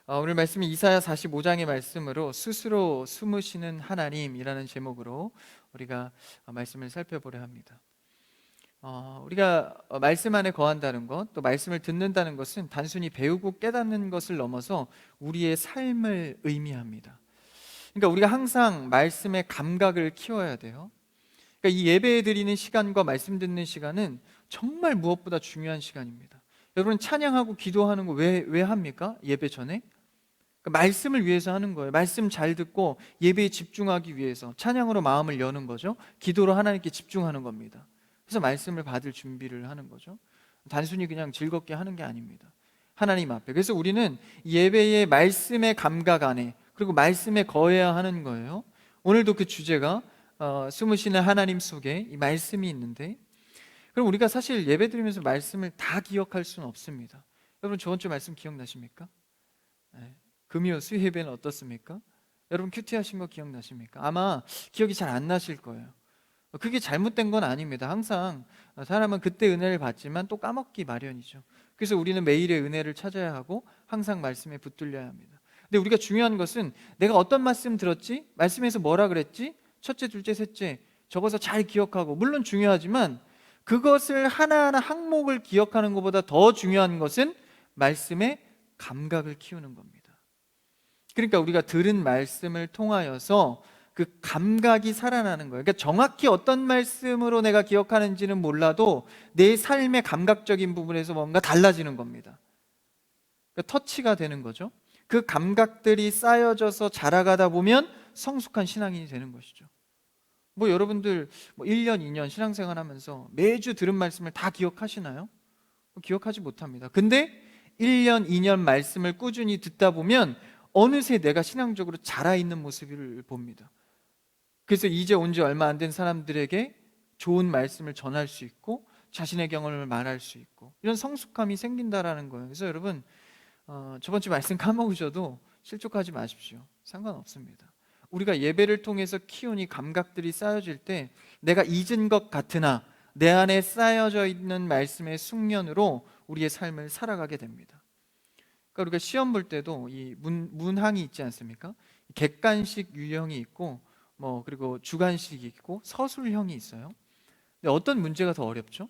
오늘 말씀이 이사야 45장의 말씀으로 스스로 숨으시는 하나님이라는 제목으로 우리가 말씀을 살펴보려 합니다. 우리가 말씀 안에 거한다는 것, 또 말씀을 듣는다는 것은 단순히 배우고 깨닫는 것을 넘어서 우리의 삶을 의미합니다. 그러니까 우리가 항상 말씀의 감각을 키워야 돼요. 그러니까 이 예배 드리는 시간과 말씀 듣는 시간은 정말 무엇보다 중요한 시간입니다. 여러분, 찬양하고 기도하는 거 왜 합니까? 예배 전에? 말씀을 위해서 하는 거예요. 말씀 잘 듣고 예배에 집중하기 위해서 찬양으로 마음을 여는 거죠. 기도로 하나님께 집중하는 겁니다. 그래서 말씀을 받을 준비를 하는 거죠. 단순히 그냥 즐겁게 하는 게 아닙니다. 하나님 앞에. 그래서 우리는 예배의 말씀의 감각 안에, 그리고 말씀에 거해야 하는 거예요. 오늘도 그 주제가 숨으시는 하나님 속에 이 말씀이 있는데, 그럼 우리가 사실 예배 드리면서 말씀을 다 기억할 수는 없습니다. 여러분, 저번 주 말씀 기억나십니까? 네. 금요 수요 예배는 어떻습니까? 여러분 큐티하신 거 기억나십니까? 아마 기억이 잘 안 나실 거예요. 그게 잘못된 건 아닙니다. 항상 사람은 그때 은혜를 받지만 또 까먹기 마련이죠. 그래서 우리는 매일의 은혜를 찾아야 하고 항상 말씀에 붙들려야 합니다. 근데 우리가 중요한 것은 내가 어떤 말씀 들었지? 말씀에서 뭐라 그랬지? 첫째, 둘째, 셋째 적어서 잘 기억하고, 물론 중요하지만 그것을 하나하나 항목을 기억하는 것보다 더 중요한 것은 말씀의 감각을 키우는 겁니다. 그러니까 우리가 들은 말씀을 통하여서 그 감각이 살아나는 거예요. 그러니까 정확히 어떤 말씀으로 내가 기억하는지는 몰라도 내 삶의 감각적인 부분에서 뭔가 달라지는 겁니다. 그러니까 터치가 되는 거죠. 그 감각들이 쌓여져서 자라가다 보면 성숙한 신앙인이 되는 것이죠. 여러분들 1년, 2년 신앙생활 하면서 매주 들은 말씀을 다 기억하시나요? 기억하지 못합니다. 근데 1년, 2년 말씀을 꾸준히 듣다 보면 어느새 내가 신앙적으로 자라있는 모습을 봅니다. 그래서 이제 온 지 얼마 안 된 사람들에게 좋은 말씀을 전할 수 있고 자신의 경험을 말할 수 있고, 이런 성숙함이 생긴다라는 거예요. 그래서 여러분, 저번 주 말씀 까먹으셔도 실족하지 마십시오. 상관없습니다. 우리가 예배를 통해서 키운 이 감각들이 쌓여질 때 내가 잊은 것 같으나 내 안에 쌓여져 있는 말씀의 숙련으로 우리의 삶을 살아가게 됩니다. 그러니까 우리가 시험 볼 때도 이 문항이 있지 않습니까? 객관식 유형이 있고 그리고 주관식이 있고 서술형이 있어요. 근데 어떤 문제가 더 어렵죠?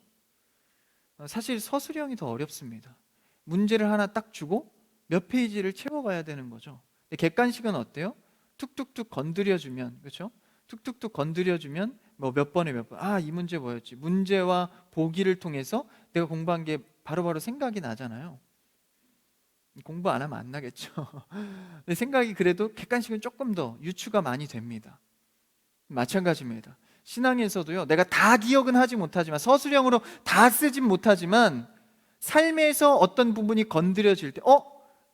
사실 서술형이 더 어렵습니다. 문제를 하나 딱 주고 몇 페이지를 채워가야 되는 거죠. 근데 객관식은 어때요? 툭툭툭 건드려주면, 그렇죠? 툭툭툭 건드려주면 몇 번에 몇 번, 이 문제 뭐였지? 문제와 보기를 통해서 내가 공부한 게 바로바로 생각이 나잖아요. 공부 안 하면 안 나겠죠. 근데 생각이 그래도 객관식은 조금 더 유추가 많이 됩니다. 마찬가지입니다. 신앙에서도요, 내가 다 기억은 하지 못하지만, 서술형으로 다 쓰진 못하지만 삶에서 어떤 부분이 건드려질 때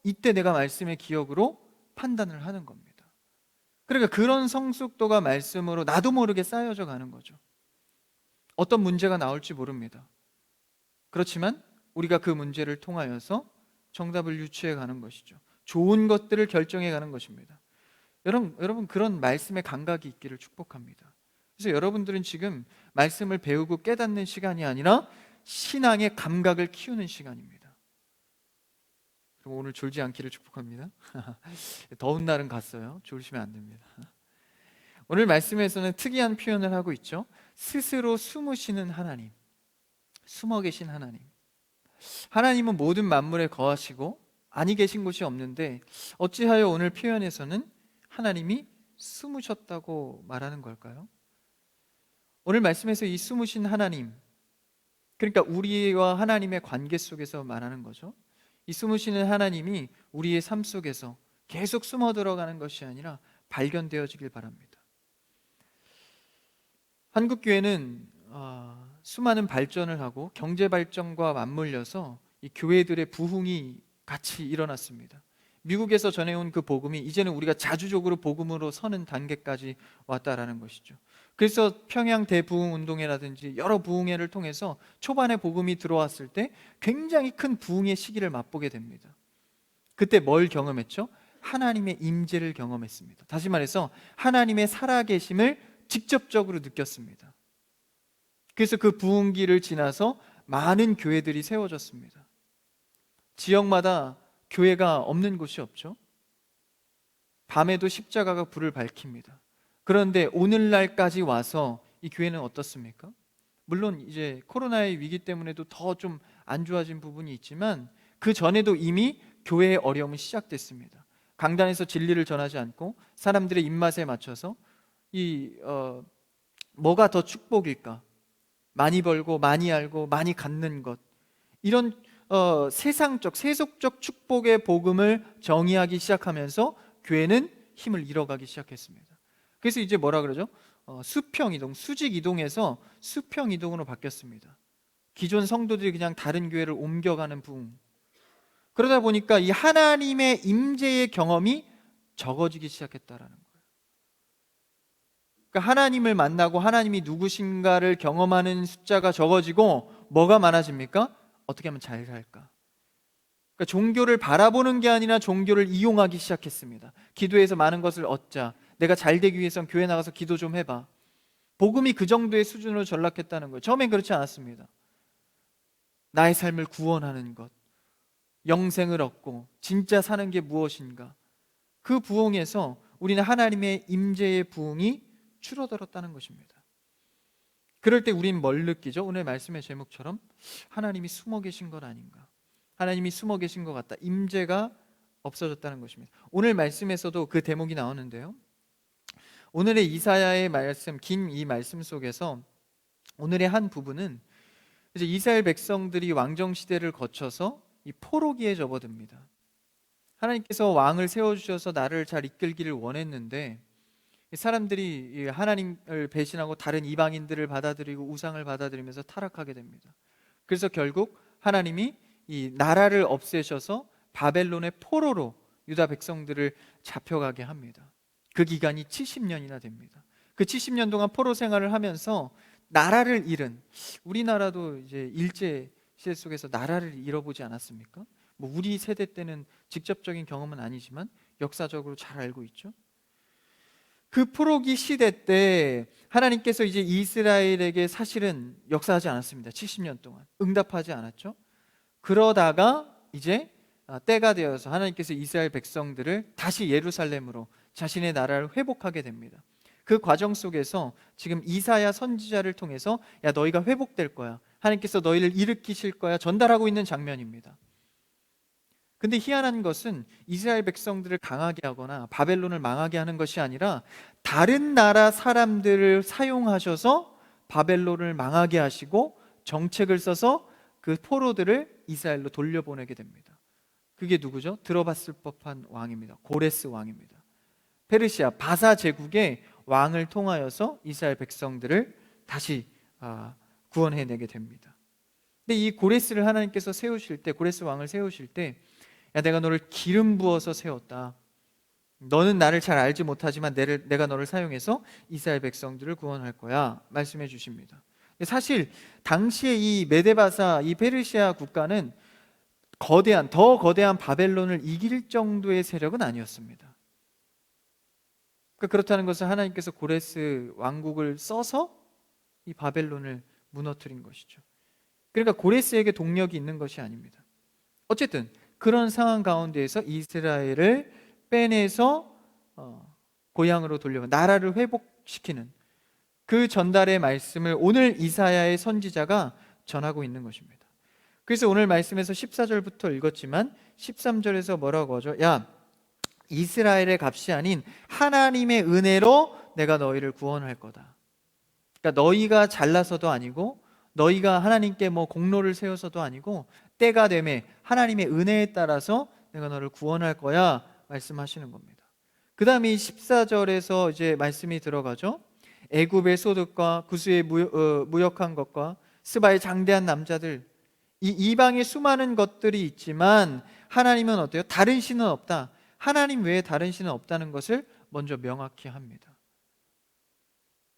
이때 내가 말씀의 기억으로 판단을 하는 겁니다. 그러니까 그런 성숙도가 말씀으로 나도 모르게 쌓여져 가는 거죠. 어떤 문제가 나올지 모릅니다. 그렇지만 우리가 그 문제를 통하여서 정답을 유추해 가는 것이죠. 좋은 것들을 결정해 가는 것입니다. 여러분 그런 말씀의 감각이 있기를 축복합니다. 그래서 여러분들은 지금 말씀을 배우고 깨닫는 시간이 아니라 신앙의 감각을 키우는 시간입니다. 그럼 오늘 졸지 않기를 축복합니다. 더운 날은 갔어요. 졸으시면 안 됩니다. 오늘 말씀에서는 특이한 표현을 하고 있죠. 스스로 숨으시는 하나님, 숨어 계신 하나님. 하나님은 모든 만물에 거하시고 아니 계신 곳이 없는데 어찌하여 오늘 표현에서는 하나님이 숨으셨다고 말하는 걸까요? 오늘 말씀에서 이 숨으신 하나님, 그러니까 우리와 하나님의 관계 속에서 말하는 거죠. 이 숨으시는 하나님이 우리의 삶 속에서 계속 숨어 들어가는 것이 아니라 발견되어지길 바랍니다. 한국교회는 수많은 발전을 하고 경제 발전과 맞물려서 이 교회들의 부흥이 같이 일어났습니다. 미국에서 전해온 그 복음이 이제는 우리가 자주적으로 복음으로 서는 단계까지 왔다라는 것이죠. 그래서 평양 대부흥 운동회라든지 여러 부흥회를 통해서 초반에 복음이 들어왔을 때 굉장히 큰 부흥의 시기를 맛보게 됩니다. 그때 뭘 경험했죠? 하나님의 임재를 경험했습니다. 다시 말해서 하나님의 살아계심을 직접적으로 느꼈습니다. 그래서 그 부흥기를 지나서 많은 교회들이 세워졌습니다. 지역마다 교회가 없는 곳이 없죠. 밤에도 십자가가 불을 밝힙니다. 그런데 오늘날까지 와서 이 교회는 어떻습니까? 물론 이제 코로나의 위기 때문에도 더 좀 안 좋아진 부분이 있지만 그 전에도 이미 교회의 어려움은 시작됐습니다. 강단에서 진리를 전하지 않고 사람들의 입맛에 맞춰서 뭐가 더 축복일까? 많이 벌고 많이 알고 많이 갖는 것, 이런 세상적 세속적 축복의 복음을 정의하기 시작하면서 교회는 힘을 잃어가기 시작했습니다. 그래서 이제 뭐라 그러죠? 수평 이동, 수직 이동에서 수평 이동으로 바뀌었습니다. 기존 성도들이 그냥 다른 교회를 옮겨가는 부흥. 그러다 보니까 이 하나님의 임재의 경험이 적어지기 시작했다라는 거예요. 그러니까 하나님을 만나고 하나님이 누구신가를 경험하는 숫자가 적어지고 뭐가 많아집니까? 어떻게 하면 잘 살까? 그러니까 종교를 바라보는 게 아니라 종교를 이용하기 시작했습니다. 기도해서 많은 것을 얻자. 내가 잘 되기 위해선 교회 나가서 기도 좀 해봐. 복음이 그 정도의 수준으로 전락했다는 거예요. 처음엔 그렇지 않았습니다. 나의 삶을 구원하는 것, 영생을 얻고 진짜 사는 게 무엇인가, 그 부흥에서 우리는 하나님의 임재의 부흥이 줄어들었다는 것입니다. 그럴 때 우린 뭘 느끼죠? 오늘 말씀의 제목처럼 하나님이 숨어 계신 것 아닌가, 하나님이 숨어 계신 것 같다, 임재가 없어졌다는 것입니다. 오늘 말씀에서도 그 대목이 나오는데요, 오늘의 이사야의 말씀, 긴 이 말씀 속에서 오늘의 한 부분은 이제 이스라엘 백성들이 왕정 시대를 거쳐서 이 포로기에 접어듭니다. 하나님께서 왕을 세워주셔서 나를 잘 이끌기를 원했는데 사람들이 하나님을 배신하고 다른 이방인들을 받아들이고 우상을 받아들이면서 타락하게 됩니다. 그래서 결국 하나님이 이 나라를 없애셔서 바벨론의 포로로 유다 백성들을 잡혀가게 합니다. 그 기간이 70년이나 됩니다. 그 70년 동안 포로 생활을 하면서 나라를 잃은, 우리나라도 이제 일제 시대 속에서 나라를 잃어보지 않았습니까? 뭐 우리 세대 때는 직접적인 경험은 아니지만 역사적으로 잘 알고 있죠. 그 포로기 시대 때 하나님께서 이제 이스라엘에게 사실은 역사하지 않았습니다. 70년 동안 응답하지 않았죠. 그러다가 이제 때가 되어서 하나님께서 이스라엘 백성들을 다시 예루살렘으로 자신의 나라를 회복하게 됩니다. 그 과정 속에서 지금 이사야 선지자를 통해서 야, 너희가 회복될 거야, 하나님께서 너희를 일으키실 거야 전달하고 있는 장면입니다. 근데 희한한 것은 이스라엘 백성들을 강하게 하거나 바벨론을 망하게 하는 것이 아니라 다른 나라 사람들을 사용하셔서 바벨론을 망하게 하시고 정책을 써서 그 포로들을 이스라엘로 돌려보내게 됩니다. 그게 누구죠? 들어봤을 법한 왕입니다. 고레스 왕입니다. 페르시아 바사 제국의 왕을 통하여서 이스라엘 백성들을 다시 구원해내게 됩니다. 근데 이 고레스를 하나님께서 세우실 때, 고레스 왕을 세우실 때, 야, 내가 너를 기름 부어서 세웠다. 너는 나를 잘 알지 못하지만 내가 너를 사용해서 이스라엘 백성들을 구원할 거야 말씀해 주십니다. 사실 당시에 이 메데바사, 이 페르시아 국가는 더 거대한 바벨론을 이길 정도의 세력은 아니었습니다. 그렇다는 것은 하나님께서 고레스 왕국을 써서 이 바벨론을 무너뜨린 것이죠. 그러니까 고레스에게 동력이 있는 것이 아닙니다. 어쨌든 그런 상황 가운데에서 이스라엘을 빼내서 고향으로 돌려 나라를 회복시키는 그 전달의 말씀을 오늘 이사야의 선지자가 전하고 있는 것입니다. 그래서 오늘 말씀에서 14절부터 읽었지만 13절에서 뭐라고 하죠? 야, 이스라엘의 값이 아닌 하나님의 은혜로 내가 너희를 구원할 거다. 그러니까 너희가 잘나서도 아니고 너희가 하나님께 뭐 공로를 세워서도 아니고 때가 되매 하나님의 은혜에 따라서 내가 너를 구원할 거야 말씀하시는 겁니다. 그 다음에 14절에서 이제 말씀이 들어가죠. 애굽의 소득과 구스의 무역한 것과 스바의 장대한 남자들, 이 이방의 수많은 것들이 있지만 하나님은 어때요? 다른 신은 없다. 하나님 외에 다른 신은 없다는 것을 먼저 명확히 합니다.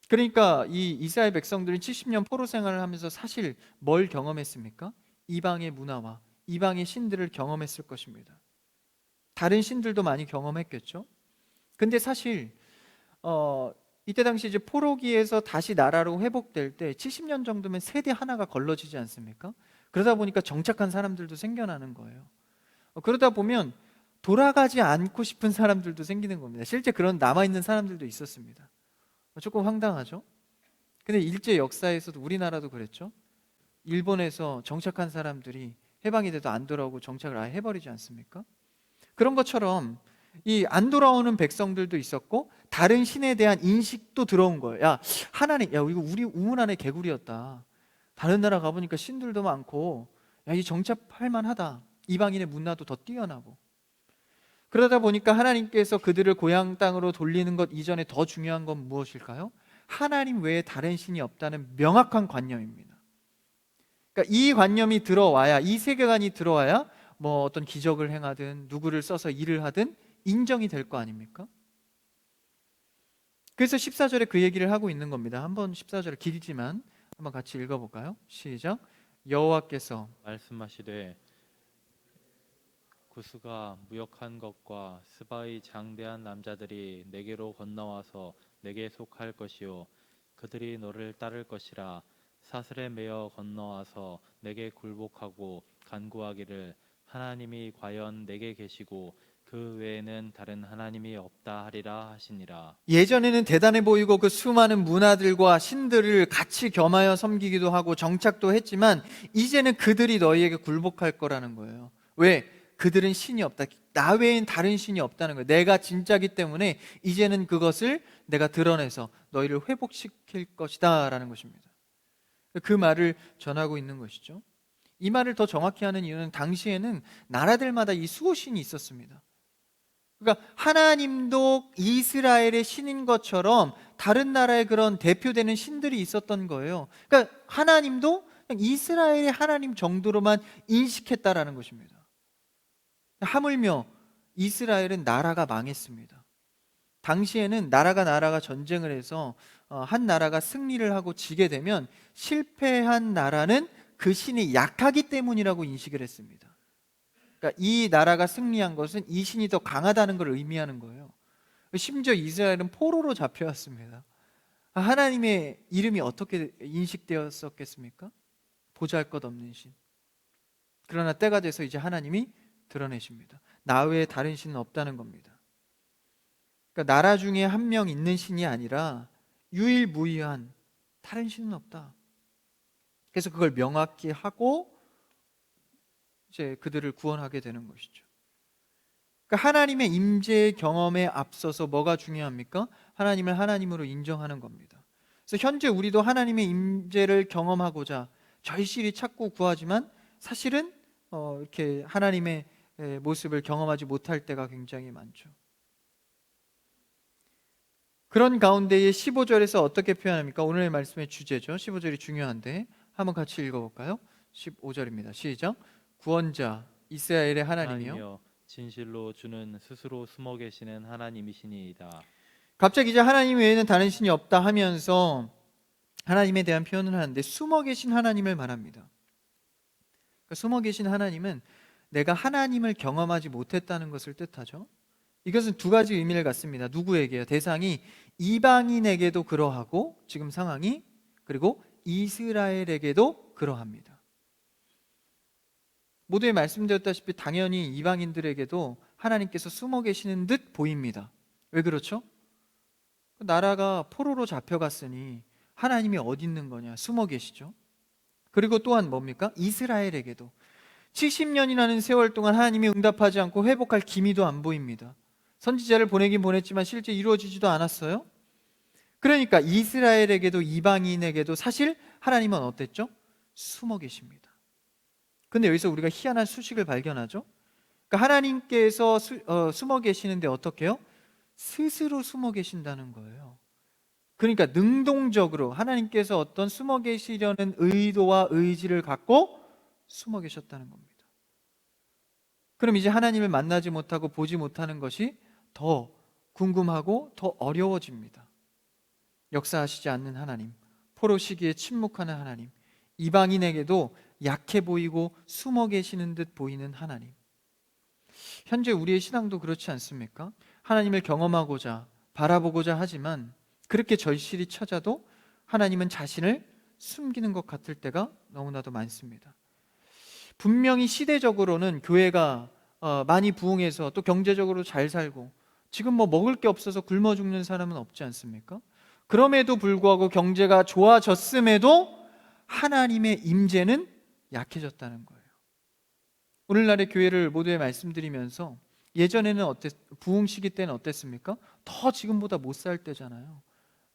그러니까 이 이스라엘 백성들이 70년 포로 생활을 하면서 사실 뭘 경험했습니까? 이방의 문화와 이방의 신들을 경험했을 것입니다. 다른 신들도 많이 경험했겠죠. 근데 사실 이때 당시 이제 포로기에서 다시 나라로 회복될 때 70년 정도면 세대 하나가 걸러지지 않습니까? 그러다 보니까 정착한 사람들도 생겨나는 거예요. 그러다 보면 돌아가지 않고 싶은 사람들도 생기는 겁니다. 실제 그런 남아있는 사람들도 있었습니다. 조금 황당하죠? 근데 일제 역사에서도 우리나라도 그랬죠. 일본에서 정착한 사람들이 해방이 돼도 안 돌아오고 정착을 아예 해버리지 않습니까? 그런 것처럼 이 안 돌아오는 백성들도 있었고 다른 신에 대한 인식도 들어온 거예요. 야, 하나님, 야, 이거 우리 우물 안에 개구리였다. 다른 나라 가보니까 신들도 많고, 야, 이 정착할 만하다. 이방인의 문화도 더 뛰어나고. 그러다 보니까 하나님께서 그들을 고향 땅으로 돌리는 것 이전에 더 중요한 건 무엇일까요? 하나님 외에 다른 신이 없다는 명확한 관념입니다. 그러니까 이 관념이 들어와야, 이 세계관이 들어와야 뭐 어떤 기적을 행하든 누구를 써서 일을 하든 인정이 될 거 아닙니까? 그래서 14절에 그 얘기를 하고 있는 겁니다. 한번 14절 길지만 한번 같이 읽어볼까요? 시작. 여호와께서 말씀하시되 구스가 무역한 것과 스바의 장대한 남자들이 내게로 건너와서 내게 속할 것이요 그들이 너를 따를 것이라. 사슬에 매어 건너와서 내게 굴복하고 간구하기를 하나님이 과연 내게 계시고 그 외에는 다른 하나님이 없다 하리라 하시니라. 예전에는 대단해 보이고 그 수많은 문화들과 신들을 같이 겸하여 섬기기도 하고 정착도 했지만 이제는 그들이 너희에게 굴복할 거라는 거예요. 왜? 그들은 신이 없다. 나 외엔 다른 신이 없다는 거예요. 내가 진짜기 때문에 이제는 그것을 내가 드러내서 너희를 회복시킬 것이다 라는 것입니다. 그 말을 전하고 있는 것이죠. 이 말을 더 정확히 하는 이유는 당시에는 나라들마다 이 수호신이 있었습니다. 그러니까 하나님도 이스라엘의 신인 것처럼 다른 나라의 그런 대표되는 신들이 있었던 거예요. 그러니까 하나님도 그냥 이스라엘의 하나님 정도로만 인식했다라는 것입니다. 하물며 이스라엘은 나라가 망했습니다. 당시에는 나라가 전쟁을 해서 한 나라가 승리를 하고 지게 되면 실패한 나라는 그 신이 약하기 때문이라고 인식을 했습니다. 그러니까 이 나라가 승리한 것은 이 신이 더 강하다는 걸 의미하는 거예요. 심지어 이스라엘은 포로로 잡혀왔습니다. 하나님의 이름이 어떻게 인식되었었겠습니까? 보잘것없는 신. 그러나 때가 돼서 이제 하나님이 드러내십니다. 나 외에 다른 신은 없다는 겁니다. 그러니까 나라 중에 한 명 있는 신이 아니라 유일무이한 다른 신은 없다. 그래서 그걸 명확히 하고 이제 그들을 구원하게 되는 것이죠. 그러니까 하나님의 임재 경험에 앞서서 뭐가 중요합니까? 하나님을 하나님으로 인정하는 겁니다. 그래서 현재 우리도 하나님의 임재를 경험하고자 절실히 찾고 구하지만 사실은 이렇게 하나님의 모습을 경험하지 못할 때가 굉장히 많죠. 그런 가운데에 15절에서 어떻게 표현합니까? 오늘의 말씀의 주제죠. 15절이 중요한데 한번 같이 읽어볼까요? 15절입니다. 시작. 구원자 이스라엘의 하나님이요 하나님이여 진실로 주는 스스로 숨어 계시는 하나님이시니이다. 갑자기 이제 하나님 외에는 다른 신이 없다 하면서 하나님에 대한 표현을 하는데 숨어 계신 하나님을 말합니다. 그러니까 숨어 계신 하나님은 내가 하나님을 경험하지 못했다는 것을 뜻하죠. 이것은 두 가지 의미를 갖습니다. 누구에게요? 대상이 이방인에게도 그러하고 지금 상황이 그리고 이스라엘에게도 그러합니다. 모두에 말씀드렸다시피 당연히 이방인들에게도 하나님께서 숨어 계시는 듯 보입니다. 왜 그렇죠? 나라가 포로로 잡혀갔으니 하나님이 어디 있는 거냐? 숨어 계시죠. 그리고 또한 뭡니까? 이스라엘에게도 70년이라는 세월 동안 하나님이 응답하지 않고 회복할 기미도 안 보입니다. 선지자를 보내긴 보냈지만 실제 이루어지지도 않았어요. 그러니까 이스라엘에게도 이방인에게도 사실 하나님은 어땠죠? 숨어 계십니다. 근데 여기서 우리가 희한한 수식을 발견하죠. 그러니까 하나님께서 숨어 계시는데 어떻게 해요? 스스로 숨어 계신다는 거예요. 그러니까 능동적으로 하나님께서 어떤 숨어 계시려는 의도와 의지를 갖고 숨어 계셨다는 겁니다. 그럼 이제 하나님을 만나지 못하고 보지 못하는 것이 더 궁금하고 더 어려워집니다. 역사하시지 않는 하나님, 포로 시기에 침묵하는 하나님, 이방인에게도 약해 보이고 숨어 계시는 듯 보이는 하나님. 현재 우리의 신앙도 그렇지 않습니까? 하나님을 경험하고자 바라보고자 하지만 그렇게 절실히 찾아도 하나님은 자신을 숨기는 것 같을 때가 너무나도 많습니다. 분명히 시대적으로는 교회가 많이 부흥해서 또 경제적으로 잘 살고 지금 뭐 먹을 게 없어서 굶어 죽는 사람은 없지 않습니까? 그럼에도 불구하고 경제가 좋아졌음에도 하나님의 임재는 약해졌다는 거예요. 오늘날의 교회를 모두에 말씀드리면서 예전에는 부흥 시기 때는 어땠습니까? 더 지금보다 못 살 때잖아요.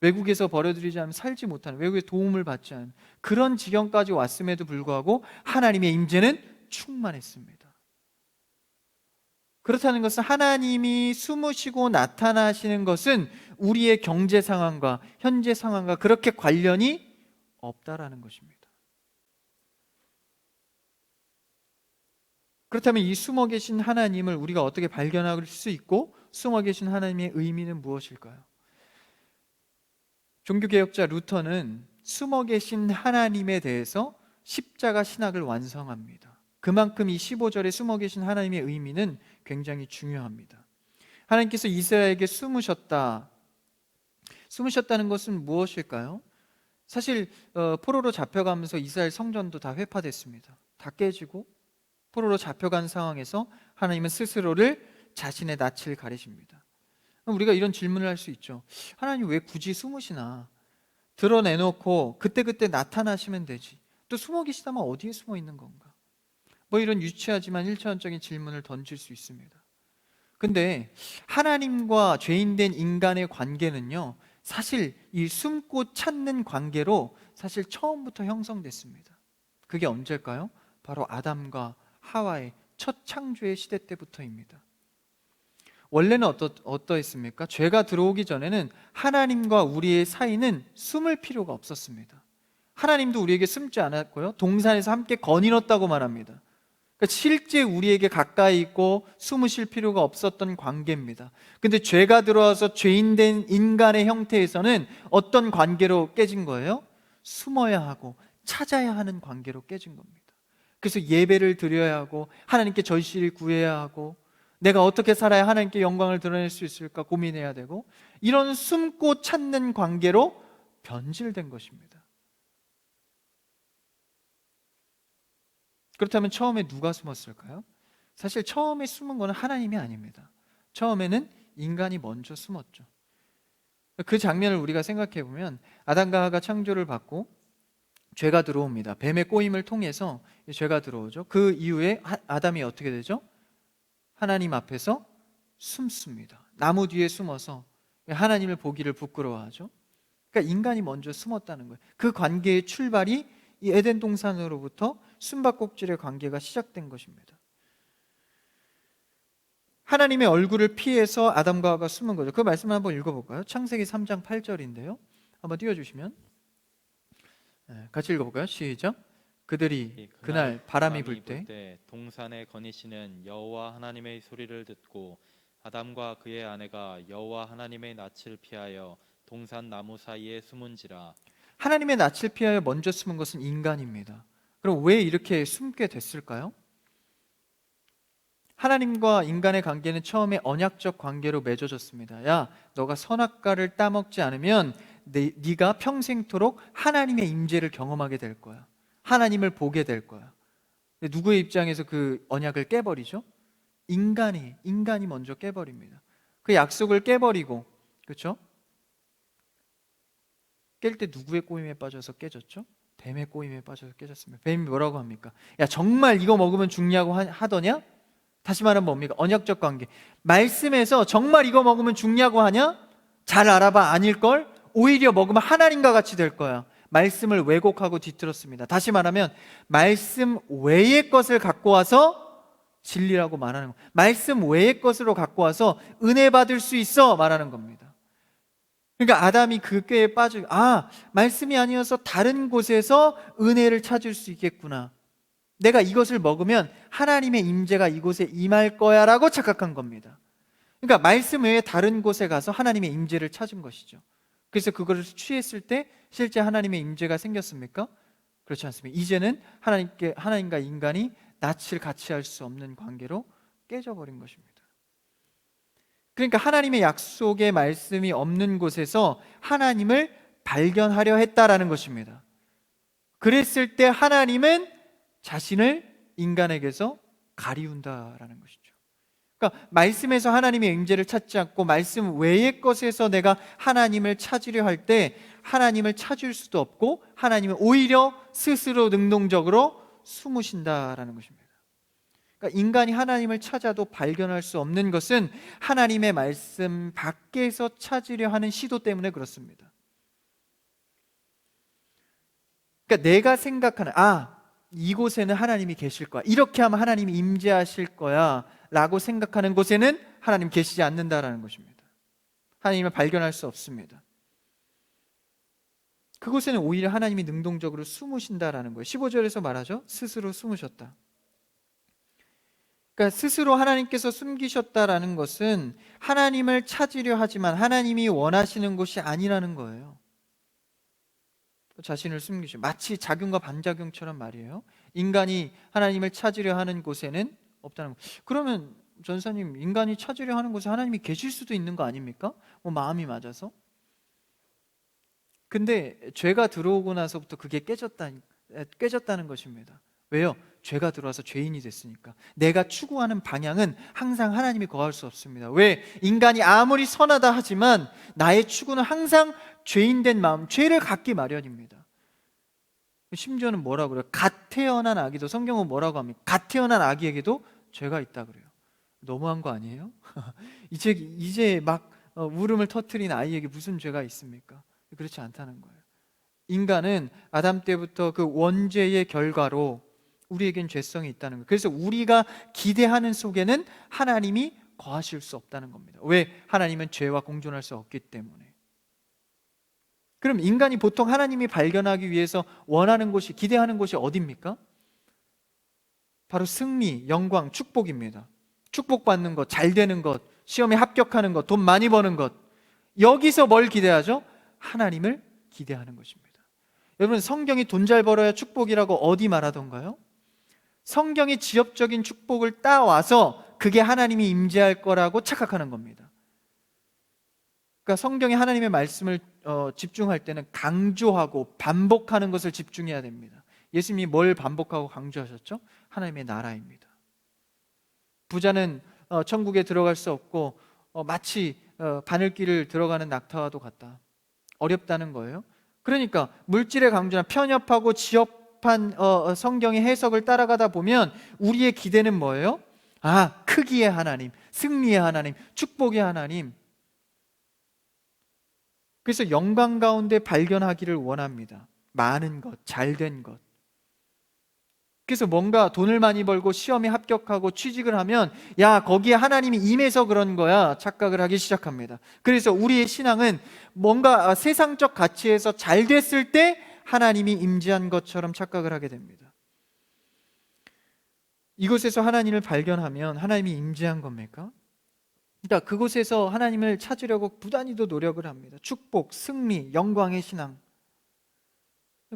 외국에서 벌어들이지 않으면 살지 못하는, 외국의 도움을 받지 않은 그런 지경까지 왔음에도 불구하고 하나님의 임재는 충만했습니다. 그렇다는 것은 하나님이 숨으시고 나타나시는 것은 우리의 경제 상황과 현재 상황과 그렇게 관련이 없다라는 것입니다. 그렇다면 이 숨어 계신 하나님을 우리가 어떻게 발견할 수 있고 숨어 계신 하나님의 의미는 무엇일까요? 종교개혁자 루터는 숨어 계신 하나님에 대해서 십자가 신학을 완성합니다. 그만큼 이 15절에 숨어 계신 하나님의 의미는 굉장히 중요합니다. 하나님께서 이스라엘에게 숨으셨다는 것은 무엇일까요? 사실 포로로 잡혀가면서 이스라엘 성전도 다 회파됐습니다. 다 깨지고 포로로 잡혀간 상황에서 하나님은 스스로를 자신의 낯을 가리십니다. 우리가 이런 질문을 할 수 있죠. 하나님 왜 굳이 숨으시나? 드러내놓고 그때그때 나타나시면 되지. 또 숨어 계시다면 어디에 숨어 있는 건가? 뭐 이런 유치하지만 일차원적인 질문을 던질 수 있습니다. 근데 하나님과 죄인된 인간의 관계는요, 사실 이 숨고 찾는 관계로 사실 처음부터 형성됐습니다. 그게 언제일까요? 바로 아담과 하와의 첫 창조의 시대 때부터입니다. 원래는 어떠했습니까? 죄가 들어오기 전에는 하나님과 우리의 사이는 숨을 필요가 없었습니다. 하나님도 우리에게 숨지 않았고요, 동산에서 함께 거닐었다고 말합니다. 그러니까 실제 우리에게 가까이 있고 숨으실 필요가 없었던 관계입니다. 근데 죄가 들어와서 죄인된 인간의 형태에서는 어떤 관계로 깨진 거예요? 숨어야 하고 찾아야 하는 관계로 깨진 겁니다. 그래서 예배를 드려야 하고 하나님께 절실히 구해야 하고 내가 어떻게 살아야 하나님께 영광을 드러낼 수 있을까 고민해야 되고, 이런 숨고 찾는 관계로 변질된 것입니다. 그렇다면 처음에 누가 숨었을까요? 사실 처음에 숨은 것은 하나님이 아닙니다. 처음에는 인간이 먼저 숨었죠. 그 장면을 우리가 생각해 보면 아담과 하와가 창조를 받고 죄가 들어옵니다. 뱀의 꼬임을 통해서 죄가 들어오죠. 그 이후에 아담이 어떻게 되죠? 하나님 앞에서 숨습니다. 나무 뒤에 숨어서 하나님을 보기를 부끄러워하죠. 그러니까 인간이 먼저 숨었다는 거예요. 그 관계의 출발이 이 에덴 동산으로부터 숨바꼭질의 관계가 시작된 것입니다. 하나님의 얼굴을 피해서 아담과 하와가 숨은 거죠. 그 말씀을 한번 읽어볼까요? 창세기 3장 8절인데요. 한번 띄워주시면 같이 읽어볼까요? 시작. 그들이 그날 바람이 불 때 동산에 거니시는 여호와 하나님의 소리를 듣고 아담과 그의 아내가 여호와 하나님의 낯을 피하여 동산 나무 사이에 숨은지라. 하나님의 낯을 피하여 먼저 숨은 것은 인간입니다. 그럼 왜 이렇게 숨게 됐을까요? 하나님과 인간의 관계는 처음에 언약적 관계로 맺어졌습니다. 야, 너가 선악과를 따먹지 않으면 네가 평생토록 하나님의 임재를 경험하게 될 거야. 하나님을 보게 될 거야. 근데 누구의 입장에서 그 언약을 깨버리죠? 인간이 먼저 깨버립니다. 그 약속을 깨버리고, 그렇죠? 깰 때 누구의 꼬임에 빠져서 깨졌죠? 뱀의 꼬임에 빠져서 깨졌습니다. 뱀이 뭐라고 합니까? 야, 정말 이거 먹으면 죽냐고 하더냐? 다시 말하면 뭡니까? 언약적 관계. 말씀에서 정말 이거 먹으면 죽냐고 하냐? 잘 알아봐, 아닐걸? 오히려 먹으면 하나님과 같이 될 거야. 말씀을 왜곡하고 뒤틀었습니다. 다시 말하면 말씀 외의 것을 갖고 와서 진리라고 말하는 거. 말씀 외의 것으로 갖고 와서 은혜 받을 수 있어 말하는 겁니다. 그러니까 아담이 그 꾀에 빠져, 말씀이 아니어서 다른 곳에서 은혜를 찾을 수 있겠구나. 내가 이것을 먹으면 하나님의 임재가 이곳에 임할 거야 라고 착각한 겁니다. 그러니까 말씀 외에 다른 곳에 가서 하나님의 임재를 찾은 것이죠. 그래서 그것을 취했을 때 실제 하나님의 임재가 생겼습니까? 그렇지 않습니다. 이제는 하나님과 인간이 낯을 같이 할 수 없는 관계로 깨져버린 것입니다. 그러니까 하나님의 약속의 말씀이 없는 곳에서 하나님을 발견하려 했다라는 것입니다. 그랬을 때 하나님은 자신을 인간에게서 가리운다라는 것이죠. 그러니까 말씀에서 하나님의 임재를 찾지 않고 말씀 외의 것에서 내가 하나님을 찾으려 할 때 하나님을 찾을 수도 없고 하나님은 오히려 스스로 능동적으로 숨으신다라는 것입니다. 그러니까 인간이 하나님을 찾아도 발견할 수 없는 것은 하나님의 말씀 밖에서 찾으려 하는 시도 때문에 그렇습니다. 그러니까 내가 생각하는 이곳에는 하나님이 계실 거야, 이렇게 하면 하나님이 임재하실 거야 라고 생각하는 곳에는 하나님 계시지 않는다라는 것입니다. 하나님을 발견할 수 없습니다. 그곳에는 오히려 하나님이 능동적으로 숨으신다라는 거예요. 15절에서 말하죠. 스스로 숨으셨다. 그러니까 스스로 하나님께서 숨기셨다라는 것은 하나님을 찾으려 하지만 하나님이 원하시는 곳이 아니라는 거예요. 자신을 숨기죠. 마치 작용과 반작용처럼 말이에요. 인간이 하나님을 찾으려 하는 곳에는 없다는 거. 그러면 전사님, 인간이 찾으려 하는 곳에 하나님이 계실 수도 있는 거 아닙니까? 마음이 맞아서. 근데 죄가 들어오고 나서부터 그게 깨졌다는 것입니다. 왜요? 죄가 들어와서 죄인이 됐으니까. 내가 추구하는 방향은 항상 하나님이 거할 수 없습니다. 왜? 인간이 아무리 선하다 하지만 나의 추구는 항상 죄인된 마음, 죄를 갖기 마련입니다. 심지어는 뭐라고 그래요? 갓 태어난 아기도, 성경은 뭐라고 합니까? 갓 태어난 아기에게도 죄가 있다 그래요. 너무한 거 아니에요? 이제 막 울음을 터뜨린 아이에게 무슨 죄가 있습니까? 그렇지 않다는 거예요. 인간은 아담 때부터 그 원죄의 결과로 우리에겐 죄성이 있다는 거예요. 그래서 우리가 기대하는 속에는 하나님이 거하실 수 없다는 겁니다. 왜? 하나님은 죄와 공존할 수 없기 때문에. 그럼 인간이 보통 하나님이 발견하기 위해서 원하는 곳이, 기대하는 곳이 어디입니까? 바로 승리, 영광, 축복입니다. 축복받는 것, 잘 되는 것, 시험에 합격하는 것, 돈 많이 버는 것. 여기서 뭘 기대하죠? 하나님을 기대하는 것입니다. 여러분, 성경이 돈 잘 벌어야 축복이라고 어디 말하던가요? 성경이 지엽적인 축복을 따와서 그게 하나님이 임재할 거라고 착각하는 겁니다. 그러니까 성경에 하나님의 말씀을 집중할 때는 강조하고 반복하는 것을 집중해야 됩니다. 예수님이 뭘 반복하고 강조하셨죠? 하나님의 나라입니다. 부자는 천국에 들어갈 수 없고 마치 바늘길을 들어가는 낙타와도 같다. 어렵다는 거예요. 그러니까 물질에 강조한 편협하고 지엽한 성경의 해석을 따라가다 보면 우리의 기대는 뭐예요? 크기의 하나님, 승리의 하나님, 축복의 하나님. 그래서 영광 가운데 발견하기를 원합니다. 많은 것, 잘된 것. 그래서 뭔가 돈을 많이 벌고 시험에 합격하고 취직을 하면 거기에 하나님이 임해서 그런 거야 착각을 하기 시작합니다. 그래서 우리의 신앙은 뭔가 세상적 가치에서 잘 됐을 때 하나님이 임재한 것처럼 착각을 하게 됩니다. 이곳에서 하나님을 발견하면 하나님이 임재한 겁니까? 그러니까 그곳에서 하나님을 찾으려고 부단히도 노력을 합니다. 축복, 승리, 영광의 신앙,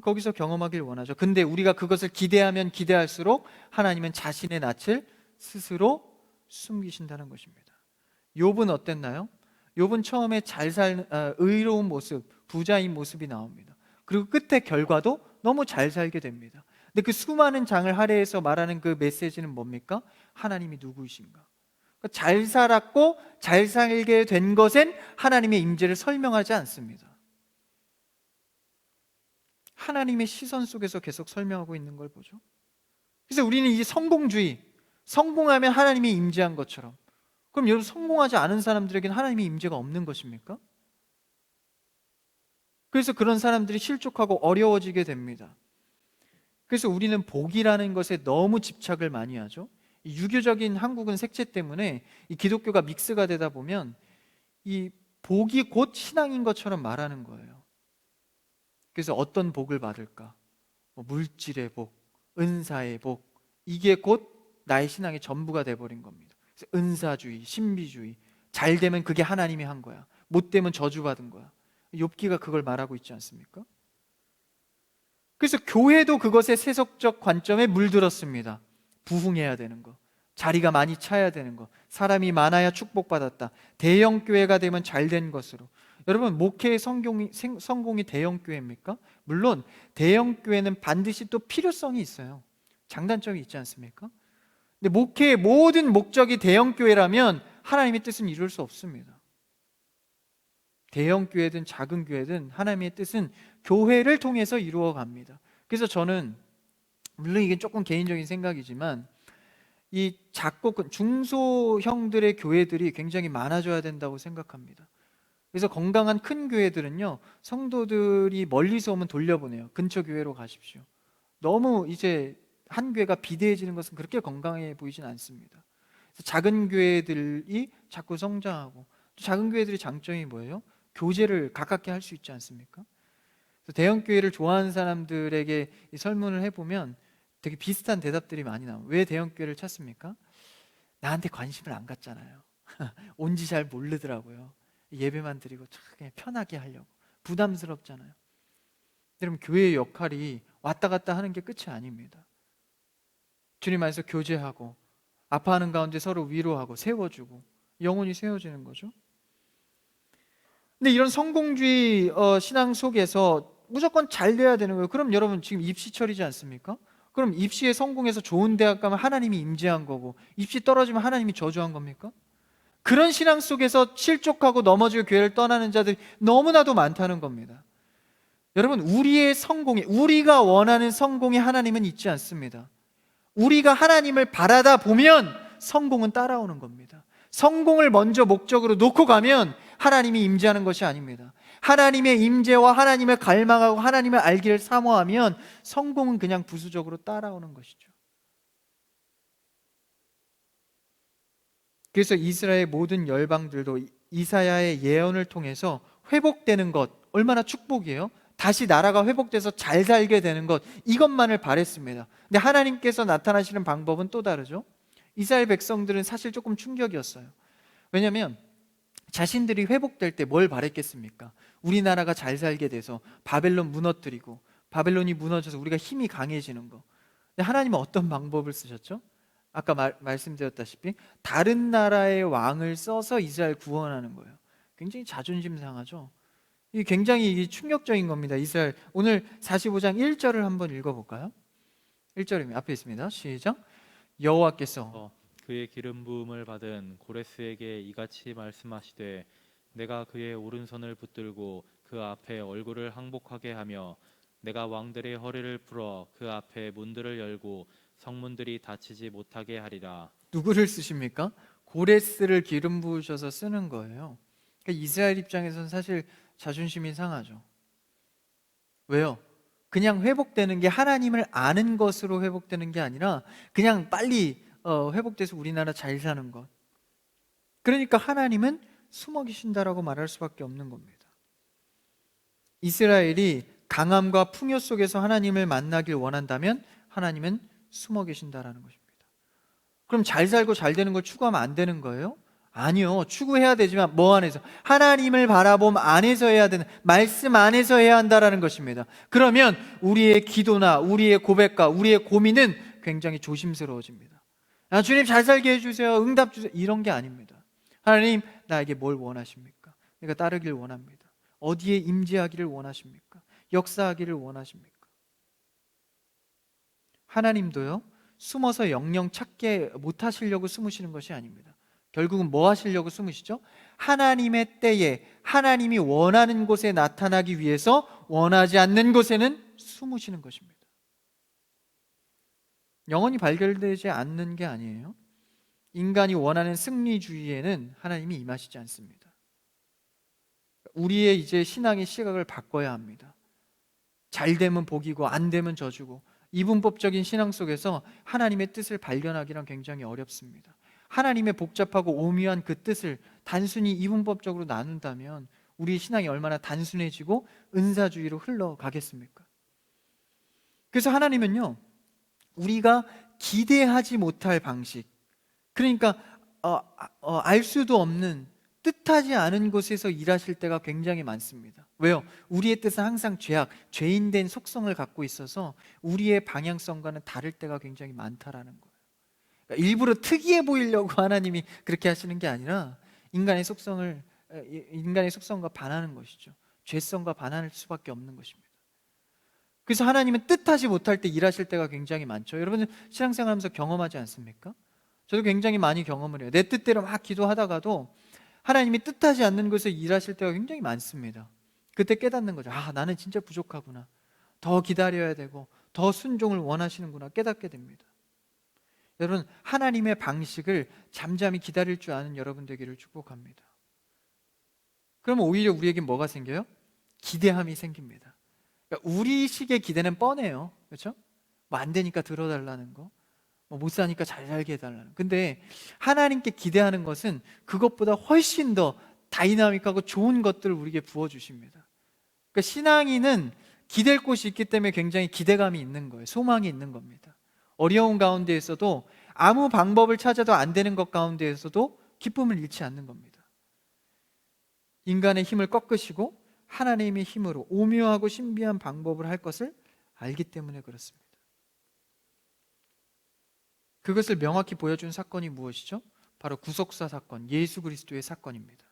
거기서 경험하길 원하죠. 근데 우리가 그것을 기대하면 기대할수록 하나님은 자신의 낯을 스스로 숨기신다는 것입니다. 욥은 어땠나요? 욥은 처음에 의로운 모습, 부자인 모습이 나옵니다. 그리고 끝에 결과도 너무 잘 살게 됩니다. 근데 그 수많은 장을 할애해서 말하는 그 메시지는 뭡니까? 하나님이 누구이신가? 잘 살았고 잘 살게 된 것엔 하나님의 임재를 설명하지 않습니다. 하나님의 시선 속에서 계속 설명하고 있는 걸 보죠. 그래서 우리는 이 성공주의, 성공하면 하나님이 임재한 것처럼, 그럼 여러분 성공하지 않은 사람들에게는 하나님의 임재가 없는 것입니까? 그래서 그런 사람들이 실족하고 어려워지게 됩니다. 그래서 우리는 복이라는 것에 너무 집착을 많이 하죠. 이 유교적인 한국은 색채 때문에 이 기독교가 믹스가 되다 보면 이 복이 곧 신앙인 것처럼 말하는 거예요. 그래서 어떤 복을 받을까? 물질의 복, 은사의 복, 이게 곧 나의 신앙의 전부가 돼버린 겁니다. 그래서 은사주의, 신비주의, 잘 되면 그게 하나님이 한 거야, 못 되면 저주받은 거야. 욥기가 그걸 말하고 있지 않습니까? 그래서 교회도 그것의 세속적 관점에 물들었습니다. 부흥해야 되는 거, 자리가 많이 차야 되는 거, 사람이 많아야 축복받았다, 대형 교회가 되면 잘된 것으로. 여러분, 목회의 성공이 대형 교회입니까? 물론 대형 교회는 반드시 또 필요성이 있어요. 장단점이 있지 않습니까? 근데 목회의 모든 목적이 대형교회라면 하나님의 뜻은 이룰 수 없습니다. 대형교회든 작은 교회든 하나님의 뜻은 교회를 통해서 이루어 갑니다. 그래서 저는, 물론 이게 조금 개인적인 생각이지만, 이 작고 중소형들의 교회들이 굉장히 많아져야 된다고 생각합니다. 그래서 건강한 큰 교회들은요, 성도들이 멀리서 오면 돌려보내요. 근처 교회로 가십시오. 너무 이제 한 교회가 비대해지는 것은 그렇게 건강해 보이진 않습니다. 그래서 작은 교회들이 자꾸 성장하고, 또 작은 교회들의 장점이 뭐예요? 교제를 가깝게 할 수 있지 않습니까? 그래서 대형 교회를 좋아하는 사람들에게 이 설문을 해보면 되게 비슷한 대답들이 많이 나와요. 왜 대형 교회를 찾습니까? 나한테 관심을 안 갖잖아요. 온지 잘 모르더라고요. 예배만 드리고 그냥 편하게 하려고. 부담스럽잖아요. 여러분, 교회의 역할이 왔다 갔다 하는 게 끝이 아닙니다. 주님 안에서 교제하고, 아파하는 가운데 서로 위로하고 세워주고, 영혼이 세워지는 거죠. 근데 이런 성공주의 신앙 속에서 무조건 잘 돼야 되는 거예요. 그럼 여러분, 지금 입시철이지 않습니까? 그럼 입시에 성공해서 좋은 대학 가면 하나님이 임재한 거고, 입시 떨어지면 하나님이 저주한 겁니까? 그런 신앙 속에서 실족하고 넘어지고 교회를 떠나는 자들이 너무나도 많다는 겁니다. 여러분, 우리의 성공에, 우리가 원하는 성공에 하나님은 있지 않습니다. 우리가 하나님을 바라다 보면 성공은 따라오는 겁니다. 성공을 먼저 목적으로 놓고 가면 하나님이 임재하는 것이 아닙니다. 하나님의 임재와 하나님을 갈망하고 하나님을 알기를 사모하면 성공은 그냥 부수적으로 따라오는 것이죠. 그래서 이스라엘 모든 열방들도 이사야의 예언을 통해서 회복되는 것, 얼마나 축복이에요? 다시 나라가 회복돼서 잘 살게 되는 것, 이것만을 바랬습니다. 근데 하나님께서 나타나시는 방법은 또 다르죠. 이스라엘 백성들은 사실 조금 충격이었어요. 왜냐하면 자신들이 회복될 때 뭘 바랬겠습니까? 우리나라가 잘 살게 돼서 바벨론 무너뜨리고, 바벨론이 무너져서 우리가 힘이 강해지는 거. 근데 하나님은 어떤 방법을 쓰셨죠? 아까 말씀드렸다시피 다른 나라의 왕을 써서 이스라엘 구원하는 거예요. 굉장히 자존심 상하죠. 이게 굉장히 충격적인 겁니다. 이스라엘, 오늘 45장 1절을 한번 읽어볼까요? 1절입니다. 앞에 있습니다. 시작. 여호와께서 그의 기름 부음을 받은 고레스에게 이같이 말씀하시되 내가 그의 오른손을 붙들고 그 앞에 얼굴을 항복하게 하며 내가 왕들의 허리를 풀어 그 앞에 문들을 열고 성문들이 닫히지 못하게 하리라. 누구를 쓰십니까? 고레스를 기름 부으셔서 쓰는 거예요. 그러니까 이스라엘 입장에서는 사실 자존심이 상하죠. 왜요? 그냥 회복되는 게 하나님을 아는 것으로 회복되는 게 아니라 그냥 빨리 회복돼서 우리나라 잘 사는 것. 그러니까 하나님은 숨어 계신다라고 말할 수밖에 없는 겁니다. 이스라엘이 강함과 풍요 속에서 하나님을 만나길 원한다면 하나님은 숨어 계신다라는 것입니다. 그럼 잘 살고 잘 되는 걸 추구하면 안 되는 거예요? 아니요. 추구해야 되지만 뭐 안에서? 하나님을 바라봄 안에서 해야 되는, 말씀 안에서 해야 한다라는 것입니다. 그러면 우리의 기도나 우리의 고백과 우리의 고민은 굉장히 조심스러워집니다. 주님 잘 살게 해주세요, 응답 주세요, 이런 게 아닙니다. 하나님, 나에게 뭘 원하십니까? 내가 따르길 원합니다. 어디에 임재하기를 원하십니까? 역사하기를 원하십니까? 하나님도요, 숨어서 영영 찾게 못하시려고 숨으시는 것이 아닙니다. 결국은 뭐 하시려고 숨으시죠? 하나님의 때에 하나님이 원하는 곳에 나타나기 위해서 원하지 않는 곳에는 숨으시는 것입니다. 영원히 발견되지 않는 게 아니에요. 인간이 원하는 승리주의에는 하나님이 임하시지 않습니다. 우리의 이제 신앙의 시각을 바꿔야 합니다. 잘 되면 복이고 안 되면 저주고, 이분법적인 신앙 속에서 하나님의 뜻을 발견하기란 굉장히 어렵습니다. 하나님의 복잡하고 오묘한 그 뜻을 단순히 이분법적으로 나눈다면 우리 신앙이 얼마나 단순해지고 은사주의로 흘러가겠습니까? 그래서 하나님은요, 우리가 기대하지 못할 방식, 그러니까 알 수도 없는, 뜻하지 않은 곳에서 일하실 때가 굉장히 많습니다. 왜요? 우리의 뜻은 항상 죄인된 속성을 갖고 있어서 우리의 방향성과는 다를 때가 굉장히 많다라는 거예요. 그러니까 일부러 특이해 보이려고 하나님이 그렇게 하시는 게 아니라 인간의 속성과 반하는 것이죠. 죄성과 반할 수밖에 없는 것입니다. 그래서 하나님은 뜻하지 못할 때 일하실 때가 굉장히 많죠. 여러분 신앙생활하면서 경험하지 않습니까? 저도 굉장히 많이 경험을 해요. 내 뜻대로 막 기도하다가도 하나님이 뜻하지 않는 것을 일하실 때가 굉장히 많습니다. 그때 깨닫는 거죠. 아, 나는 진짜 부족하구나. 더 기다려야 되고 더 순종을 원하시는구나 깨닫게 됩니다. 여러분, 하나님의 방식을 잠잠히 기다릴 줄 아는 여러분 되기를 축복합니다. 그러면 오히려 우리에게 뭐가 생겨요? 기대함이 생깁니다. 그러니까 우리식의 기대는 뻔해요. 그렇죠? 뭐 안 되니까 들어달라는 거, 뭐 못 사니까 잘 살게 해달라는 거. 근데 하나님께 기대하는 것은 그것보다 훨씬 더 다이나믹하고 좋은 것들을 우리에게 부어주십니다. 그러니까 신앙인은 기댈 곳이 있기 때문에 굉장히 기대감이 있는 거예요. 소망이 있는 겁니다. 어려운 가운데에서도 아무 방법을 찾아도 안 되는 것 가운데에서도 기쁨을 잃지 않는 겁니다. 인간의 힘을 꺾으시고 하나님의 힘으로 오묘하고 신비한 방법을 할 것을 알기 때문에 그렇습니다. 그것을 명확히 보여준 사건이 무엇이죠? 바로 구속사 사건, 예수 그리스도의 사건입니다.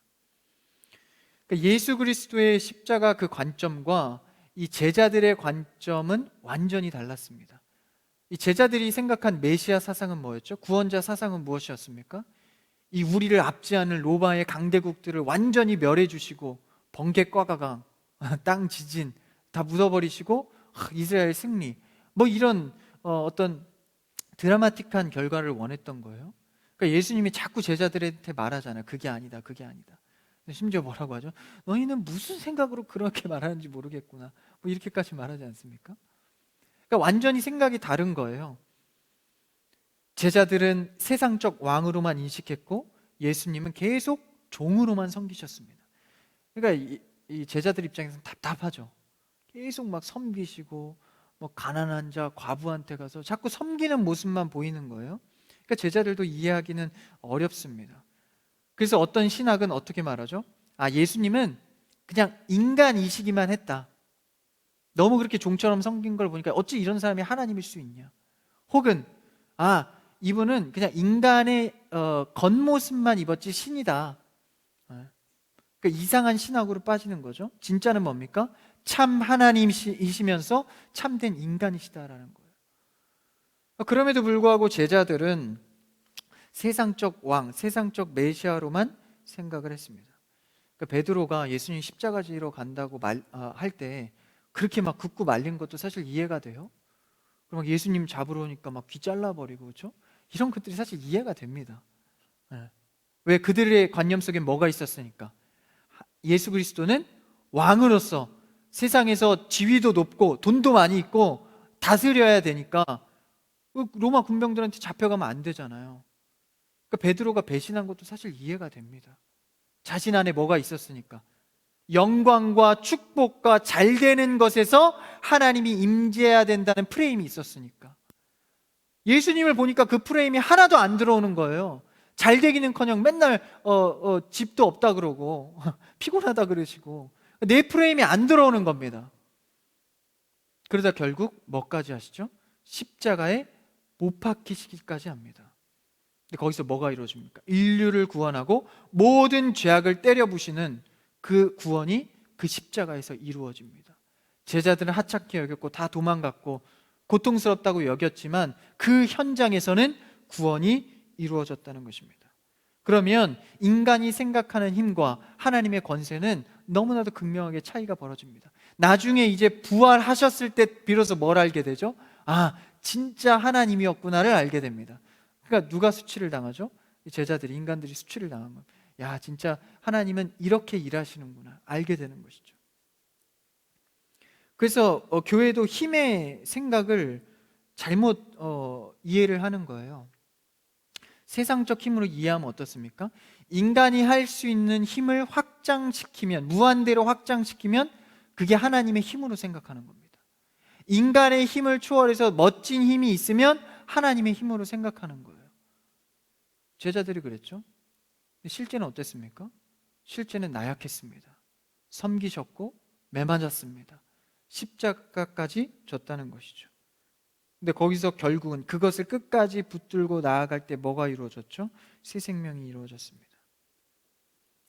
그러니까 예수 그리스도의 십자가 그 관점과 이 제자들의 관점은 완전히 달랐습니다. 이 제자들이 생각한 메시아 사상은 뭐였죠? 구원자 사상은 무엇이었습니까? 이 우리를 압제하는 로마의 강대국들을 완전히 멸해 주시고 번개 꽈가강, 땅 지진 다 묻어버리시고 이스라엘 승리, 뭐 이런 어떤 드라마틱한 결과를 원했던 거예요. 그러니까 예수님이 자꾸 제자들한테 말하잖아요. 그게 아니다, 그게 아니다. 심지어 뭐라고 하죠? 너희는 무슨 생각으로 그렇게 말하는지 모르겠구나, 뭐 이렇게까지 말하지 않습니까? 그러니까 완전히 생각이 다른 거예요. 제자들은 세상적 왕으로만 인식했고 예수님은 계속 종으로만 섬기셨습니다. 그러니까 이 제자들 입장에서는 답답하죠. 계속 막 섬기시고 뭐 가난한 자, 과부한테 가서 자꾸 섬기는 모습만 보이는 거예요. 그러니까 제자들도 이해하기는 어렵습니다. 그래서 어떤 신학은 어떻게 말하죠? 아, 예수님은 그냥 인간이시기만 했다. 너무 그렇게 종처럼 섬긴 걸 보니까 어찌 이런 사람이 하나님일 수 있냐. 혹은 아, 이분은 그냥 인간의 겉모습만 입었지 신이다. 그러니까 이상한 신학으로 빠지는 거죠. 진짜는 뭡니까? 참 하나님이시면서 참된 인간이시다라는 거예요. 그럼에도 불구하고 제자들은 세상적 왕, 세상적 메시아로만 생각을 했습니다. 그러니까 베드로가 예수님 십자가 지러 간다고 할 때 그렇게 막 굽고 말린 것도 사실 이해가 돼요. 그럼 예수님 잡으러 오니까 막 귀 잘라버리고, 그렇죠? 이런 것들이 사실 이해가 됩니다. 왜? 그들의 관념 속에 뭐가 있었으니까. 예수 그리스도는 왕으로서 세상에서 지위도 높고 돈도 많이 있고 다스려야 되니까 로마 군병들한테 잡혀가면 안 되잖아요. 그러니까 베드로가 배신한 것도 사실 이해가 됩니다. 자신 안에 뭐가 있었으니까. 영광과 축복과 잘 되는 것에서 하나님이 임재해야 된다는 프레임이 있었으니까. 예수님을 보니까 그 프레임이 하나도 안 들어오는 거예요. 잘 되기는커녕 맨날 집도 없다 그러고 피곤하다 그러시고 내 프레임이 안 들어오는 겁니다. 그러다 결국 뭐까지 하시죠? 십자가에 못 박히시기까지 합니다. 근데 거기서 뭐가 이루어집니까? 인류를 구원하고 모든 죄악을 때려 부시는 그 구원이 그 십자가에서 이루어집니다. 제자들은 하찮게 여겼고 다 도망갔고 고통스럽다고 여겼지만 그 현장에서는 구원이 이루어졌다는 것입니다. 그러면 인간이 생각하는 힘과 하나님의 권세는 너무나도 극명하게 차이가 벌어집니다. 나중에 이제 부활하셨을 때 비로소 뭘 알게 되죠? 아, 진짜 하나님이었구나를 알게 됩니다. 그러니까 누가 수치를 당하죠? 제자들이, 인간들이 수치를 당한 겁니다. 야, 진짜 하나님은 이렇게 일하시는구나 알게 되는 것이죠. 그래서 교회도 힘의 생각을 잘못 이해를 하는 거예요. 세상적 힘으로 이해하면 어떻습니까? 인간이 할 수 있는 힘을 확장시키면, 무한대로 확장시키면 그게 하나님의 힘으로 생각하는 겁니다. 인간의 힘을 초월해서 멋진 힘이 있으면 하나님의 힘으로 생각하는 거예요. 제자들이 그랬죠. 실제는 어땠습니까? 실제는 나약했습니다. 섬기셨고 매맞았습니다. 십자가까지 졌다는 것이죠. 근데 거기서 결국은 그것을 끝까지 붙들고 나아갈 때 뭐가 이루어졌죠? 새 생명이 이루어졌습니다.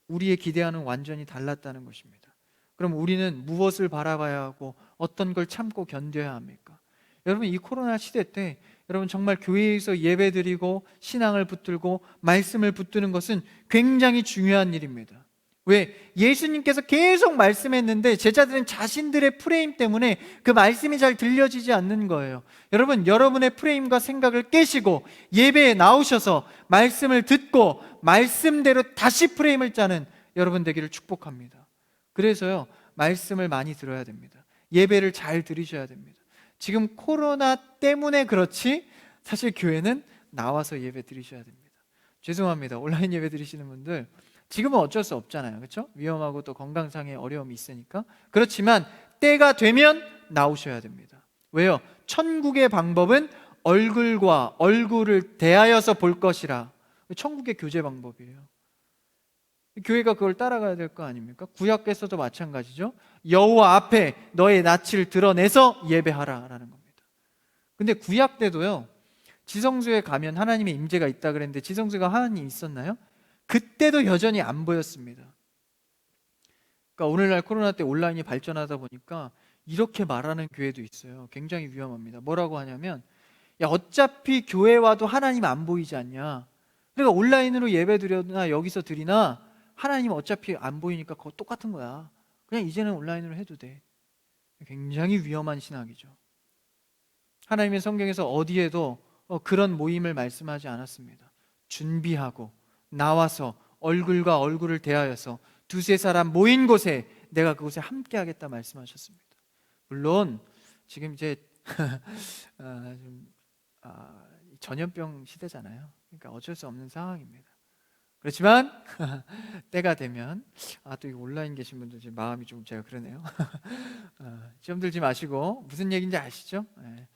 우리의 기대와는 완전히 달랐다는 것입니다. 그럼 우리는 무엇을 바라봐야 하고 어떤 걸 참고 견뎌야 합니까? 여러분, 이 코로나 시대 때 여러분, 정말 교회에서 예배드리고 신앙을 붙들고 말씀을 붙드는 것은 굉장히 중요한 일입니다. 왜? 예수님께서 계속 말씀했는데 제자들은 자신들의 프레임 때문에 그 말씀이 잘 들려지지 않는 거예요. 여러분, 여러분의 프레임과 생각을 깨시고 예배에 나오셔서 말씀을 듣고 말씀대로 다시 프레임을 짜는 여러분 되기를 축복합니다. 그래서요, 말씀을 많이 들어야 됩니다. 예배를 잘 들으셔야 됩니다. 지금 코로나 때문에 그렇지 사실 교회는 나와서 예배 드리셔야 됩니다. 죄송합니다. 온라인 예배 드리시는 분들, 지금은 어쩔 수 없잖아요. 그렇죠? 위험하고 또 건강상의 어려움이 있으니까. 그렇지만 때가 되면 나오셔야 됩니다. 왜요? 천국의 방법은 얼굴과 얼굴을 대하여서 볼 것이라. 천국의 교제 방법이에요. 교회가 그걸 따라가야 될 거 아닙니까? 구약에서도 마찬가지죠. 여호와 앞에 너의 낯을 드러내서 예배하라 라는 겁니다. 근데 구약 때도요, 지성소에 가면 하나님의 임재가 있다 그랬는데 지성소가 하나님이 있었나요? 그때도 여전히 안 보였습니다. 그러니까 오늘날 코로나 때 온라인이 발전하다 보니까 이렇게 말하는 교회도 있어요. 굉장히 위험합니다. 뭐라고 하냐면, 야, 어차피 교회 와도 하나님 안 보이지 않냐, 그러니까 온라인으로 예배 드려나 여기서 드리나 하나님 어차피 안 보이니까 그거 똑같은 거야, 그냥 이제는 온라인으로 해도 돼. 굉장히 위험한 신학이죠. 하나님의 성경에서 어디에도 그런 모임을 말씀하지 않았습니다. 준비하고 나와서 얼굴과 얼굴을 대하여서 두세 사람 모인 곳에 내가 그곳에 함께 하겠다 말씀하셨습니다. 물론 지금 이제 전염병 시대잖아요. 그러니까 어쩔 수 없는 상황입니다. 그렇지만 때가 되면, 또 이 온라인 계신 분들 지금 마음이 좀 제가 그러네요. 시험 들지 마시고, 무슨 얘기인지 아시죠? 네.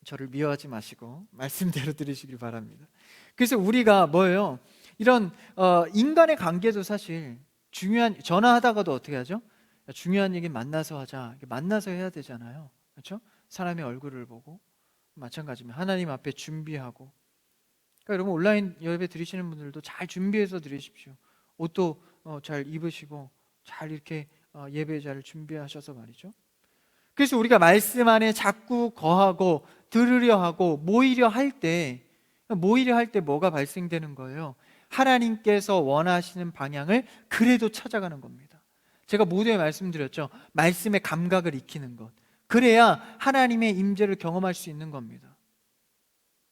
저를 미워하지 마시고 말씀대로 들으시길 바랍니다. 그래서 우리가 뭐예요? 이런 인간의 관계도 사실 중요한, 전화하다가도 어떻게 하죠? 중요한 얘기 만나서 하자, 만나서 해야 되잖아요. 그렇죠? 사람의 얼굴을 보고. 마찬가지입니다. 하나님 앞에 준비하고. 그러니까 여러분, 온라인 예배 드리시는 분들도 잘 준비해서 드리십시오. 옷도 잘 입으시고 잘 이렇게 예배 자를 준비하셔서 말이죠. 그래서 우리가 말씀 안에 자꾸 거하고 들으려 하고 모이려 할 때 뭐가 발생되는 거예요? 하나님께서 원하시는 방향을 그래도 찾아가는 겁니다. 제가 모두에 말씀드렸죠. 말씀의 감각을 익히는 것. 그래야 하나님의 임재를 경험할 수 있는 겁니다.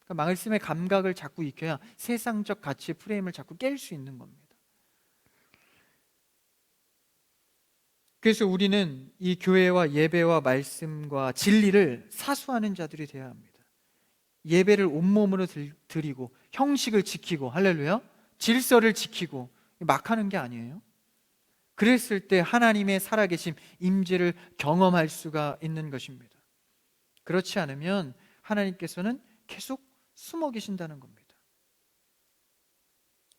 그러니까 말씀의 감각을 자꾸 익혀야 세상적 가치의 프레임을 자꾸 깰 수 있는 겁니다. 그래서 우리는 이 교회와 예배와 말씀과 진리를 사수하는 자들이 되어야 합니다. 예배를 온몸으로 드리고 형식을 지키고, 할렐루야, 질서를 지키고 막 하는 게 아니에요. 그랬을 때 하나님의 살아계심, 임재를 경험할 수가 있는 것입니다. 그렇지 않으면 하나님께서는 계속 숨어 계신다는 겁니다.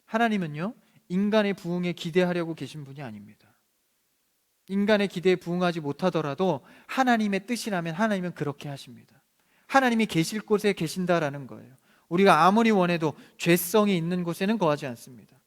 하나님은요, 인간의 부흥에 기대하려고 계신 분이 아닙니다. 인간의 기대에 부응하지 못하더라도 하나님의 뜻이라면 하나님은 그렇게 하십니다. 하나님이 계실 곳에 계신다라는 거예요. 우리가 아무리 원해도 죄성이 있는 곳에는 거하지 않습니다.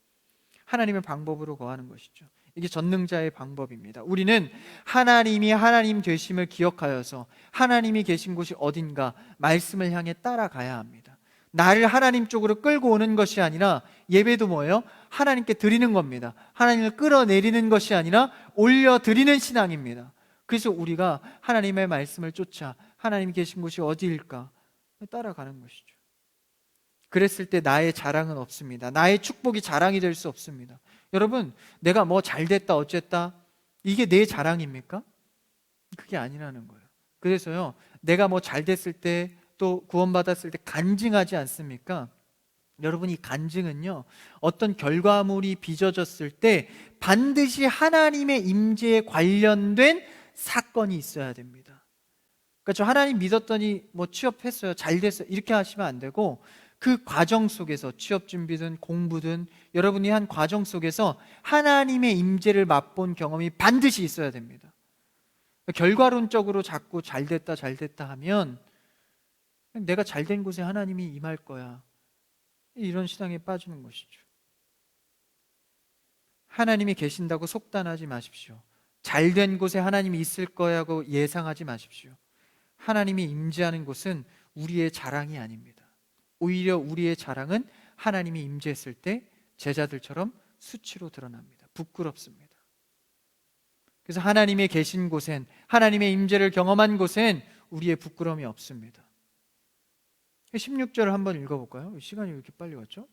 하나님의 방법으로 거하는 것이죠. 이게 전능자의 방법입니다. 우리는 하나님이 하나님 되심을 기억하여서 하나님이 계신 곳이 어딘가 말씀을 향해 따라가야 합니다. 나를 하나님 쪽으로 끌고 오는 것이 아니라, 예배도 뭐예요? 하나님께 드리는 겁니다. 하나님을 끌어내리는 것이 아니라 올려드리는 신앙입니다. 그래서 우리가 하나님의 말씀을 쫓아 하나님이 계신 곳이 어디일까 따라가는 것이죠. 그랬을 때 나의 자랑은 없습니다. 나의 축복이 자랑이 될 수 없습니다. 여러분, 내가 뭐 잘됐다 어쨌다, 이게 내 자랑입니까? 그게 아니라는 거예요. 그래서요, 내가 뭐 잘됐을 때, 또 구원받았을 때 간증하지 않습니까? 여러분, 이 간증은요, 어떤 결과물이 빚어졌을 때 반드시 하나님의 임재에 관련된 사건이 있어야 됩니다. 그러니까 저 하나님 믿었더니 뭐 취업했어요, 잘 됐어요, 이렇게 하시면 안 되고, 그 과정 속에서, 취업 준비든 공부든 여러분이 한 과정 속에서 하나님의 임재를 맛본 경험이 반드시 있어야 됩니다. 결과론적으로 자꾸 잘됐다 하면 내가 잘된 곳에 하나님이 임할 거야, 이런 신앙에 빠지는 것이죠. 하나님이 계신다고 속단하지 마십시오. 잘된 곳에 하나님이 있을 거야고 예상하지 마십시오. 하나님이 임재하는 곳은 우리의 자랑이 아닙니다. 오히려 우리의 자랑은 하나님이 임재했을 때 제자들처럼 수치로 드러납니다. 부끄럽습니다. 그래서 하나님의 계신 곳엔, 하나님의 임재를 경험한 곳엔 우리의 부끄러움이 없습니다. 16절을 한번 읽어볼까요? 시간이 왜 이렇게 빨리 갔죠?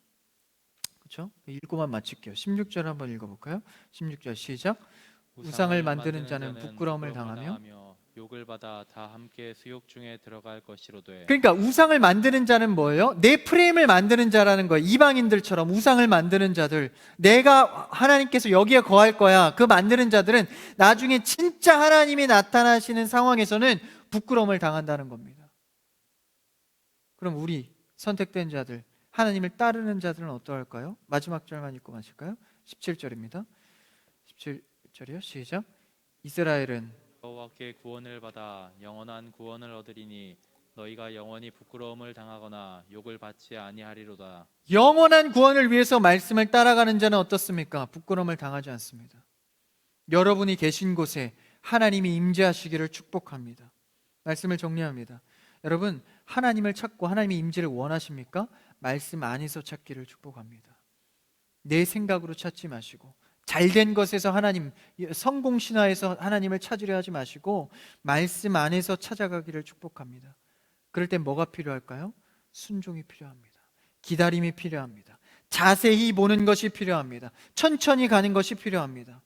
그렇죠? 읽고만 마칠게요. 16절 한번 읽어볼까요? 16절 시작. 우상을 만드는 자는 부끄러움을 당하며 욕을 받아 다 함께 수욕 중에 들어갈 것이로되. 그러니까 우상을 만드는 자는 뭐예요? 내 프레임을 만드는 자라는 거예요. 이방인들처럼 우상을 만드는 자들, 내가 하나님께서 여기에 거할 거야, 그 만드는 자들은 나중에 진짜 하나님이 나타나시는 상황에서는 부끄러움을 당한다는 겁니다. 그럼 우리 선택된 자들, 하나님을 따르는 자들은 어떠할까요? 마지막 절만 읽고 마실까요? 17절입니다 17절이요 시작. 이스라엘은 여호와께 구원을 받아 영원한 구원을 얻으리니 너희가 영원히 부끄러움을 당하거나 욕을 받지 아니하리로다. 영원한 구원을 위해서 말씀을 따라가는 자는 어떻습니까? 부끄러움을 당하지 않습니다. 여러분이 계신 곳에 하나님이 임재하시기를 축복합니다. 말씀을 정리합니다. 여러분, 하나님을 찾고 하나님의 임재를 원하십니까? 말씀 안에서 찾기를 축복합니다. 내 생각으로 찾지 마시고, 잘된 것에서 하나님, 성공 신화에서 하나님을 찾으려 하지 마시고 말씀 안에서 찾아가기를 축복합니다. 그럴 땐 뭐가 필요할까요? 순종이 필요합니다. 기다림이 필요합니다. 자세히 보는 것이 필요합니다. 천천히 가는 것이 필요합니다.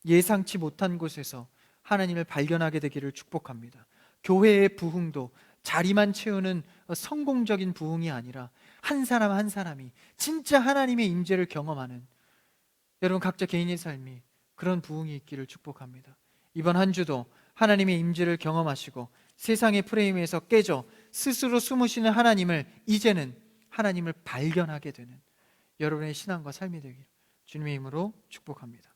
예상치 못한 곳에서 하나님을 발견하게 되기를 축복합니다. 교회의 부흥도 자리만 채우는 성공적인 부흥이 아니라 한 사람 한 사람이 진짜 하나님의 임재를 경험하는, 여러분 각자 개인의 삶이 그런 부흥이 있기를 축복합니다. 이번 한 주도 하나님의 임재를 경험하시고 세상의 프레임에서 깨져 스스로 숨으시는 하나님을, 이제는 하나님을 발견하게 되는 여러분의 신앙과 삶이 되기를 주님의 이름으로 축복합니다.